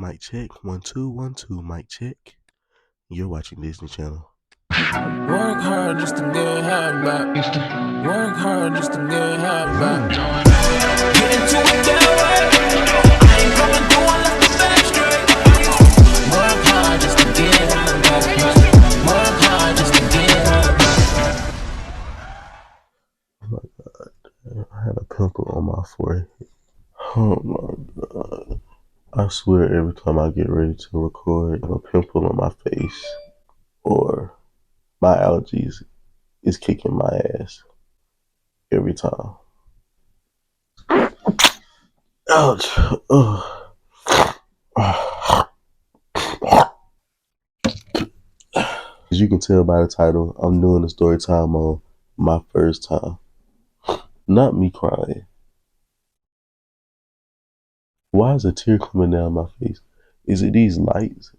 Mic check, 1 2 1 2. Mic check. You're watching Disney Channel. Work hard just to get half back. Work hard just to get half back. Get into it that way. I ain't coming through unless the back straight. Work hard just to get half back. Work hard just to get half back. Oh my god, I had a pimple on my forehead. Oh my god. I swear every time I get ready to record, I have a pimple on my face or my allergies is kicking my ass every time. Ouch. Ugh. As you can tell by the title, I'm doing a story time on my first time. Not me crying. Why is a tear coming down my face? Is it these lights?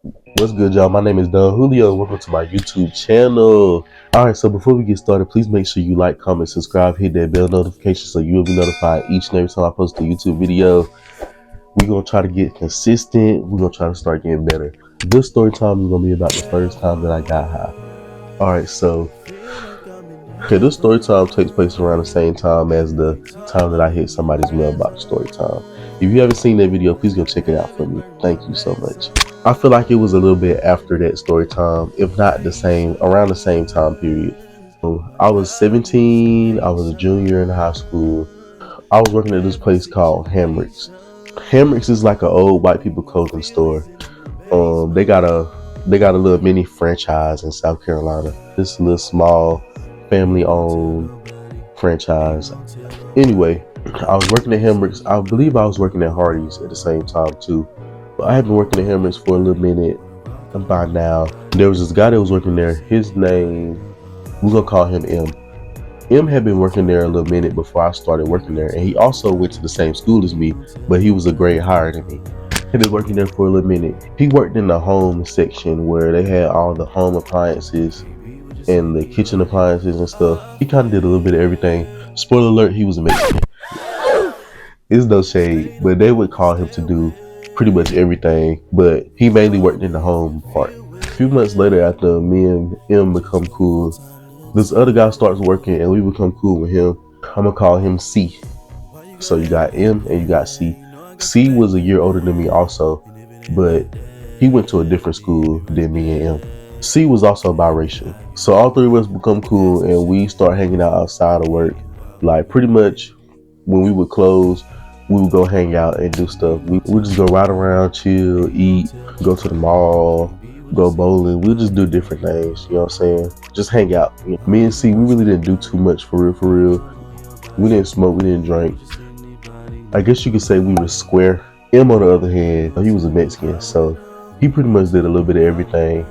What's good, y'all? My name is Don Julio. Welcome to my YouTube channel. Alright, so before we get started, please make sure you like, comment, subscribe, hit that bell notification so you will be notified each and every time I post a YouTube video. We're going to try to get consistent. We're going to try to start getting better. This story time is going to be about the first time that I got high. Alright, so this story time takes place around the same time as the time that I hit somebody's mailbox story time. If you haven't seen that video, please go check it out for me. Thank you so much. I feel like it was a little bit after that story time, if not the same, around the same time period. I was 17, I was a junior in high school. I was working at this place called Hamrick's. Hamrick's is like an old white people clothing store. They got a little mini franchise in South Carolina. This little small family-owned franchise. Anyway, I was working at Hamrick's. I believe I was working at Hardee's at the same time too. But I had been working at Hamrick's for a little minute. And by now, there was this guy that was working there. His name, we're gonna call him M. M had been working there a little minute before I started working there, and he also went to the same school as me, but he was a grade higher than me. He been working there for a little minute. He worked in the home section where they had all the home appliances and the kitchen appliances and stuff. He kind of did a little bit of everything. Spoiler alert, he was a Mexican. It's no shade, but they would call him to do pretty much everything, but he mainly worked in the home part. A few months later, after me and M become cool, this other guy starts working and we become cool with him. I'm gonna call him C. So you got M and you got C. C was a year older than me also, but he went to a different school than me and M. C was also biracial. So all three of us become cool and we start hanging out outside of work. Like pretty much when we would close, we would go hang out and do stuff. We would just go ride around, chill, eat, go to the mall, go bowling. We'll just do different things, you know what I'm saying? Just hang out. Me and C, we really didn't do too much for real. We didn't smoke, we didn't drink. I guess you could say we were square. M, on the other hand, he was a Mexican, so he pretty much did a little bit of everything.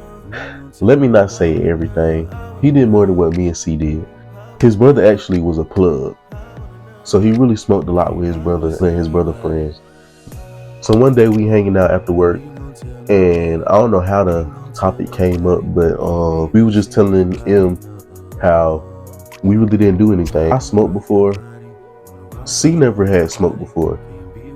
Let me not say everything. He did more than what me and C did. His brother actually was a plug. So he really smoked a lot with his brother and his brother friends. So one day we hanging out after work, and I don't know how the topic came up, but we were just telling him how we really didn't do anything. I smoked before. C never had smoked before.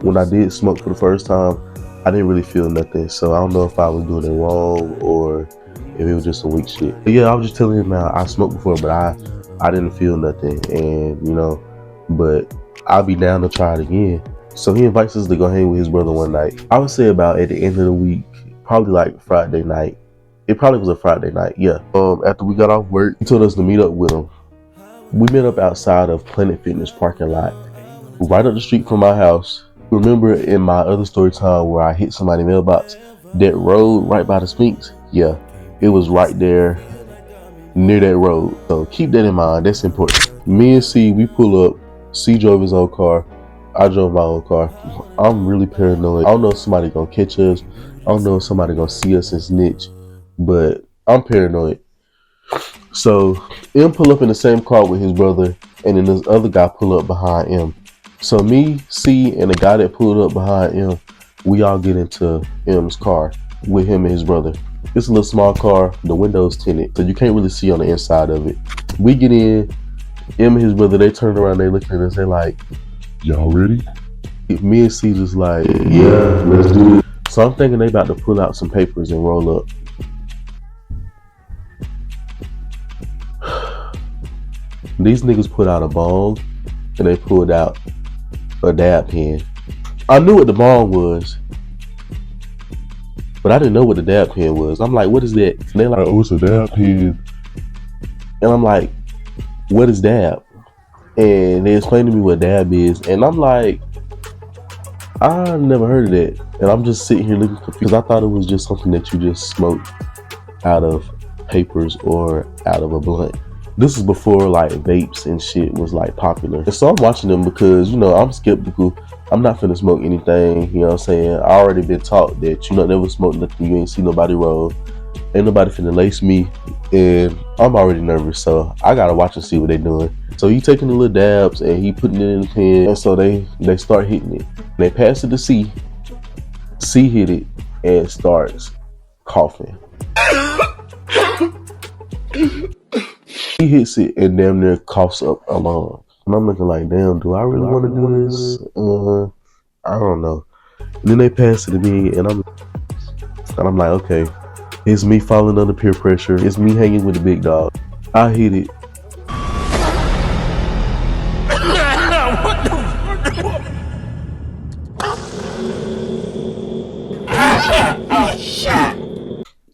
When I did smoke for the first time, I didn't really feel nothing. So I don't know if I was doing it wrong or if it was just some weak shit. But yeah, I was just telling him how I smoked before, but I didn't feel nothing, and you know, but I'll be down to try it again. So he invites us to go hang with his brother one night. I would say about at the end of the week, probably like Friday night. It probably was a Friday night, yeah. After we got off work, he told us to meet up with him. We met up outside of Planet Fitness parking lot, right up the street from my house. Remember in my other story time where I hit somebody's mailbox, that road right by the Sphinx? Yeah, it was right there near that road. So keep that in mind, that's important. Me and C, we pull up. C drove his own car. I drove my own car. I'm really paranoid. I don't know if somebody gonna catch us. I don't know if somebody gonna see us and snitch, but I'm paranoid. So M pull up in the same car with his brother, and then this other guy pull up behind M. So me, C, and the guy that pulled up behind M, we all get into M's car with him and his brother. It's a little small car, the window's tinted, so you can't really see on the inside of it. We get in, M and his brother, they turn around, they look at us, they like, Y'all ready? Me and C just like, yeah, let's do it. So I'm thinking they about to pull out some papers and roll up. These niggas put out a bong and they pulled out a dab pen. I knew what the bong was, but I didn't know what the dab pen was. I'm like, what is that? And they're like, oh, it's a dab pen. And I'm like, what is dab? And they explained to me what dab is. And I'm like, I never heard of that. And I'm just sitting here looking confused because I thought it was just something that you just smoke out of papers or out of a blunt. This is before like vapes and shit was like popular. And so I'm watching them because, you know, I'm skeptical. I'm not finna smoke anything, you know what I'm saying? I already been taught that you don't never smoke nothing you ain't see nobody roll. Ain't nobody finna lace me, and I'm already nervous, so I gotta watch and see what they doing. So he taking the little dabs and he putting it in the pen, and so they start hitting it. They pass it to C. C hit it and starts coughing. He hits it and damn near coughs up a lung. And I'm looking like, damn, do I really want to do this? I don't know. And then they pass it to me, and I'm like, okay, it's me falling under peer pressure. It's me hanging with the big dog. I hit it.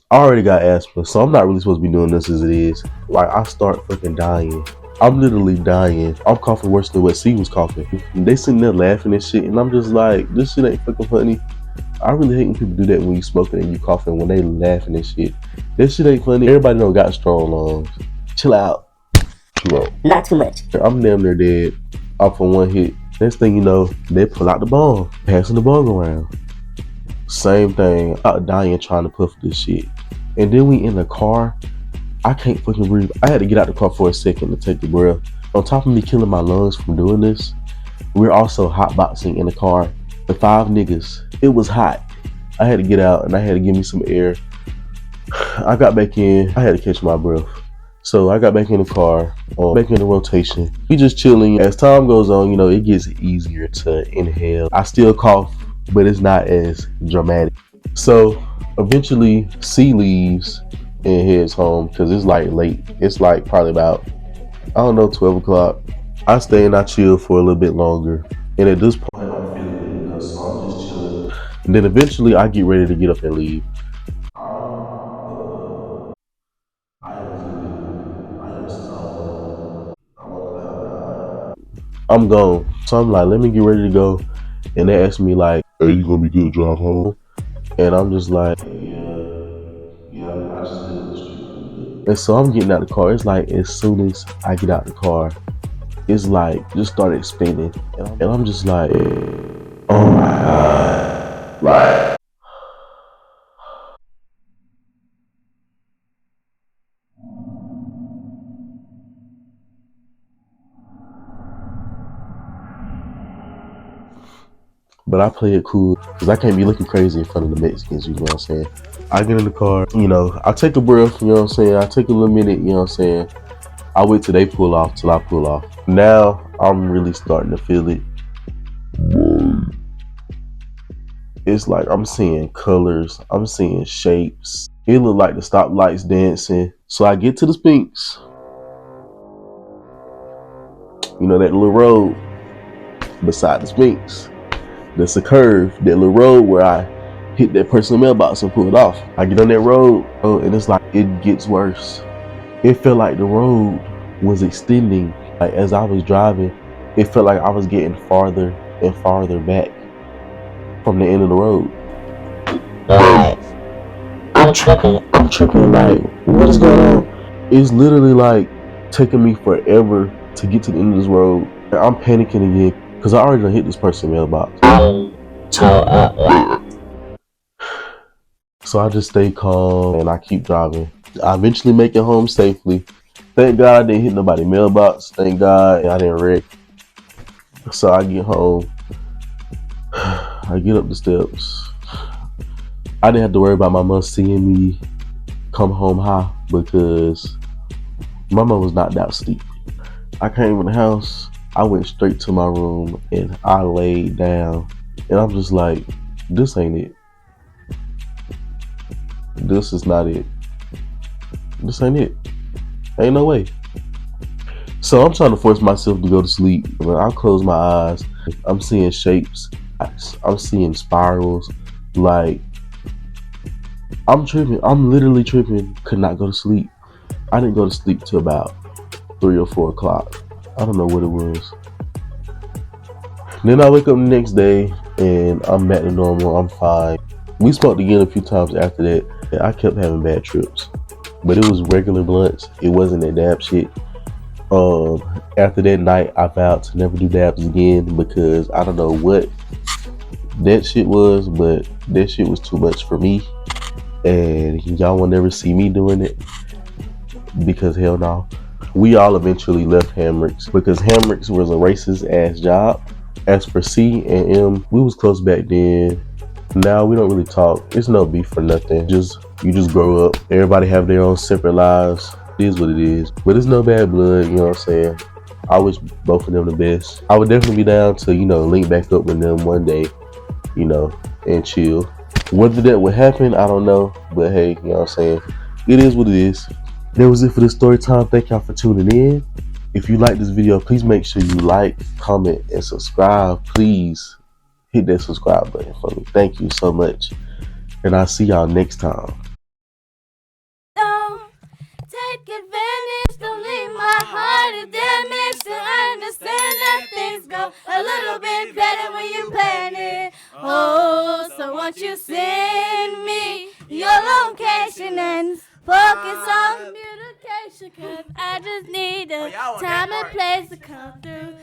I already got asthma, so I'm not really supposed to be doing this as it is. Like, I start fucking dying. I'm literally dying. I'm coughing worse than what C was coughing. They sitting there laughing and shit, and I'm just like, this shit ain't fucking funny. I really hate when people do that when you smoking and you coughing when they laughing and shit. This shit ain't funny. Everybody don't got strong lungs. Chill out. Chill out. Not too much. I'm damn near dead off of one hit. Next thing you know, they pull out the bong, passing the bong around. Same thing. I'm dying trying to puff this shit. And then we in the car. I can't fucking breathe. I had to get out the car for a second to take the breath. On top of me killing my lungs from doing this, we're also hotboxing in the car. The 5 niggas. It was hot. I had to get out and I had to give me some air. I got back in. I had to catch my breath. So I got back in the car, back in the rotation. We just chilling. As time goes on, you know, it gets easier to inhale. I still cough, but it's not as dramatic. So eventually C leaves and heads home because it's like late. It's like probably about, I don't know, 12 o'clock. I stay and I chill for a little bit longer. And at this point, I'm feeling good enough, so I'm just chilling. And then eventually I get ready to get up and leave. I am good. I am stoned. I'm on cloud 9. I'm gone. So I'm like, let me get ready to go. And they asked me like, hey, you gonna be good to drive home? And I'm just like, yeah, I just live in the street. And so I'm getting out the car. It's like, as soon as I get out the car, it's like, just started spinning. And I'm just like, oh my God. Like, but I play it cool because I can't be looking crazy in front of the Mexicans, you know what I'm saying? I get in the car, you know, I take a breath, you know what I'm saying? I take a little minute, you know what I'm saying? I wait till they pull off, till I pull off. Now I'm really starting to feel it. It's like I'm seeing colors, I'm seeing shapes. It look like the stoplights dancing. So I get to the Sphinx. You know that little road beside the Sphinx. There's a curve, that little road where I hit that person's mailbox and pull it off. I get on that road, and it's like, it gets worse. It felt like the road was extending. Like as I was driving, it felt like I was getting farther and farther back from the end of the road. I'm tripping, like, what is going on? It's literally like taking me forever to get to the end of this road. And I'm panicking again. Because I already done hit this person's mailbox. So I just stay calm and I keep driving. I eventually make it home safely. Thank God I didn't hit nobody's mailbox. Thank God I didn't wreck. So I get home. I get up the steps. I didn't have to worry about my mom seeing me come home high because my mom was knocked out sleep. I came in the house. I went straight to my room and I laid down. And I'm just like, this ain't it. This is not it. This ain't it. Ain't no way. So I'm trying to force myself to go to sleep. When I close my eyes, I'm seeing shapes. I'm seeing spirals. Like, I'm tripping. I'm literally tripping. Could not go to sleep. I didn't go to sleep till about 3 or 4 o'clock. I don't know what it was. Then I wake up the next day and I'm back to normal. I'm fine. We smoked again a few times after that. I kept having bad trips, but it was regular blunts. It wasn't that dab shit. After that night, I vowed to never do dabs again because I don't know what that shit was, but that shit was too much for me. And y'all will never see me doing it because hell no. We all eventually left Hammocks because Hammocks was a racist ass job. As for C and M, we was close back then. Now we don't really talk. It's no beef for nothing. You just grow up. Everybody have their own separate lives. It is what it is. But it's no bad blood, you know what I'm saying? I wish both of them the best. I would definitely be down to, link back up with them one day, and chill. Whether that would happen, I don't know. But hey, you know what I'm saying? It is what it is. That was it for this story time. Thank y'all for tuning in. If you like this video, please make sure you like, comment, and subscribe. Please hit that subscribe button for me. Thank you so much. And I'll see y'all next time. Don't take advantage, don't leave my heart damaged. To understand that things go a little bit better when you plan it. Oh, so won't you send me your location and focus on communication? Cause I just need a time and place to come through.